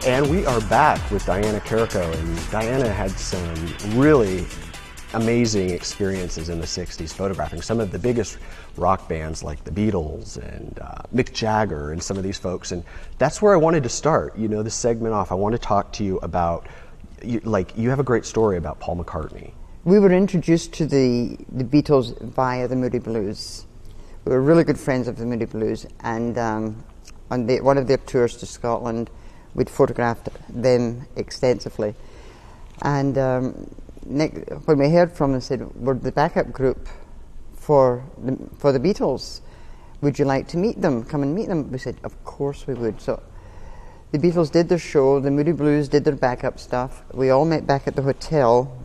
And we are back with Diana Carrico, and Diana had some really amazing experiences in the 60s photographing some of the biggest rock bands like the Beatles and Mick Jagger and some of these folks. And that's where I wanted to start, you know, this segment off. I want to talk to you about, you have a great story about Paul McCartney. We were introduced to the Beatles via the Moody Blues. We were really good friends of the Moody Blues, and on one of their tours to Scotland, we'd photographed them extensively. And when we heard from them, said, we're the backup group for the Beatles. Would you like to meet them? Come and meet them. We said, of course we would. So the Beatles did their show, the Moody Blues did their backup stuff. We all met back at the hotel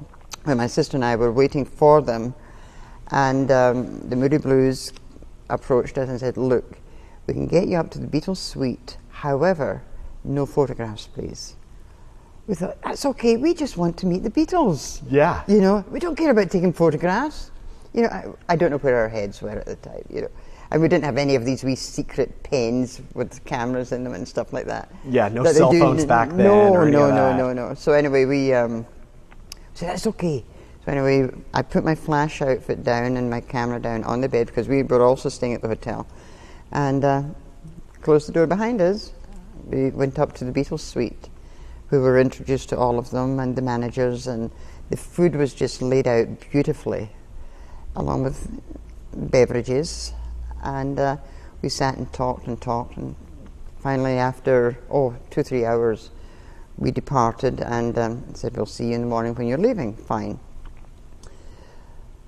where my sister and I were waiting for them. And the Moody Blues approached us and said, look, we can get you up to the Beatles suite. However, no photographs, please. We thought, that's okay, we just want to meet the Beatles. Yeah. You know, we don't care about taking photographs. You know, I don't know where our heads were at the time, you know. And we didn't have any of these wee secret pens with cameras in them and stuff like that. Yeah, no cell phones back then. No. So anyway, we said, that's okay. So anyway, I put my flash outfit down and my camera down on the bed because we were also staying at the hotel. And closed the door behind us. We went up to the Beatles suite. We were introduced to all of them and the managers, and the food was just laid out beautifully, along with beverages. And we sat and talked, and finally after 2-3 hours, we departed and said, we'll see you in the morning when you're leaving. Fine.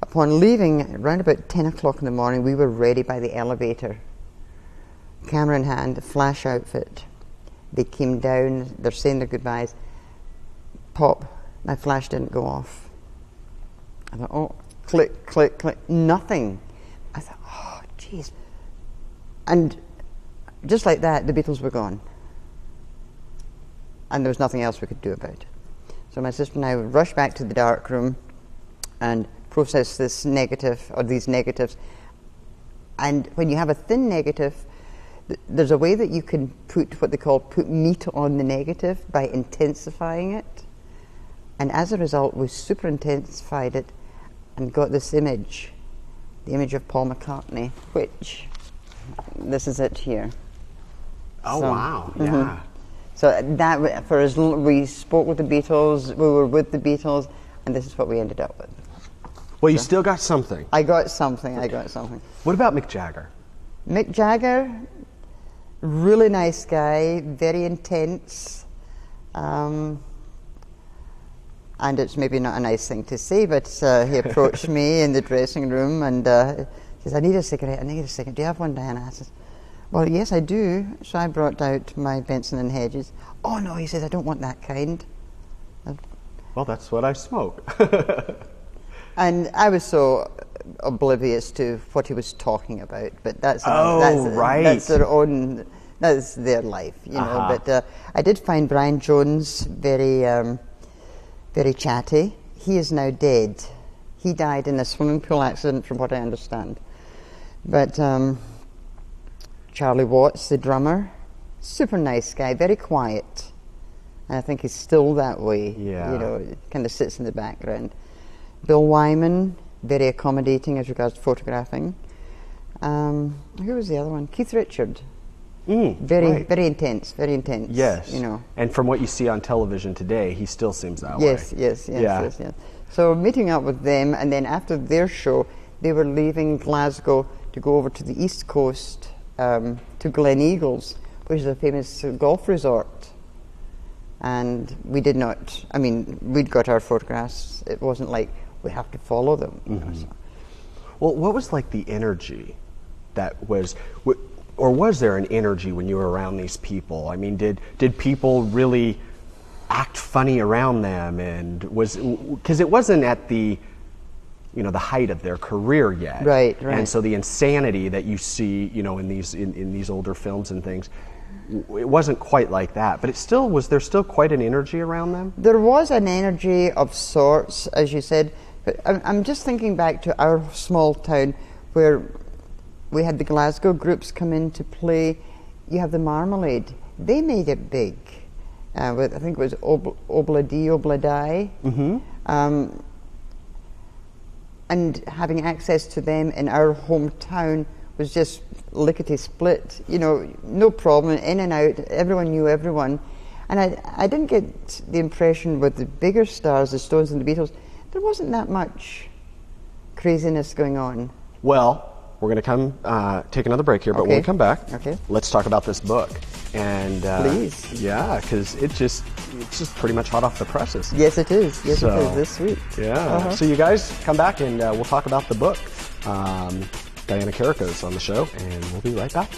Upon leaving, around about 10 o'clock in the morning, we were ready by the elevator. Camera in hand, flash outfit. They came down, they're saying their goodbyes. Pop, my flash didn't go off. I thought, oh, click, click, click, nothing. I thought, oh, jeez. And just like that, the Beatles were gone. And there was nothing else we could do about it. So my sister and I would rush back to the dark room and process this negative, or these negatives. And when you have a thin negative, there's a way that you can put what they call put meat on the negative by intensifying it. And as a result, we super intensified it and got this image, the image of Paul McCartney, which, this is it here. Oh, so, wow, yeah. Mm-hmm. So that, for us, we spoke with the Beatles, we were with the Beatles, and this is what we ended up with. Well, you still got something. I got something. What about Mick Jagger? Mick Jagger, really nice guy, very intense. And it's maybe not a nice thing to say, but he approached me in the dressing room and says, I need a cigarette. Do you have one, Diana? I says, well, yes, I do. So I brought out my Benson and Hedges. Oh, no, he says, I don't want that kind. Well, that's what I smoke. And I was so oblivious to what he was talking about, but that's their own, that's their life, you know. But I did find Brian Jones very, very chatty. He is now dead. He died in a swimming pool accident, from what I understand. But Charlie Watts, the drummer, super nice guy, very quiet, and I think he's still that way. Yeah. You know, kind of sits in the background. Bill Wyman, very accommodating as regards to photographing. Who was the other one? Keith Richard. Very intense. Yes. You know. And from what you see on television today, he still seems that way. Yes. So meeting up with them, and then after their show, they were leaving Glasgow to go over to the East Coast, to Glen Eagles, which is a famous golf resort. And we did not, I mean, we'd got our photographs. It wasn't like we have to follow them. Mm-hmm. You know, so. Well, what was like the energy that was, or was there an energy when you were around these people? I mean, did people really act funny around them? And because it wasn't at the, you know, the height of their career yet. Right. And so the insanity that you see, you know, in these older films and things, it wasn't quite like that, but was there still quite an energy around them? There was an energy of sorts, as you said, but I'm just thinking back to our small town where we had the Glasgow groups come in to play. You have the Marmalade. They made it big. with, I think it was Obladie. And having access to them in our hometown was just lickety-split. You know, no problem, in and out, everyone knew everyone. And I didn't get the impression with the bigger stars, the Stones and the Beatles, there wasn't that much craziness going on. Well, we're going to come take another break here, but when we come back, let's talk about this book. And please, yeah, because it's just pretty much hot off the presses. Yes, it is. Yes, it is this week. Yeah. So you guys come back and we'll talk about the book. Diana Carrico's on the show, and we'll be right back.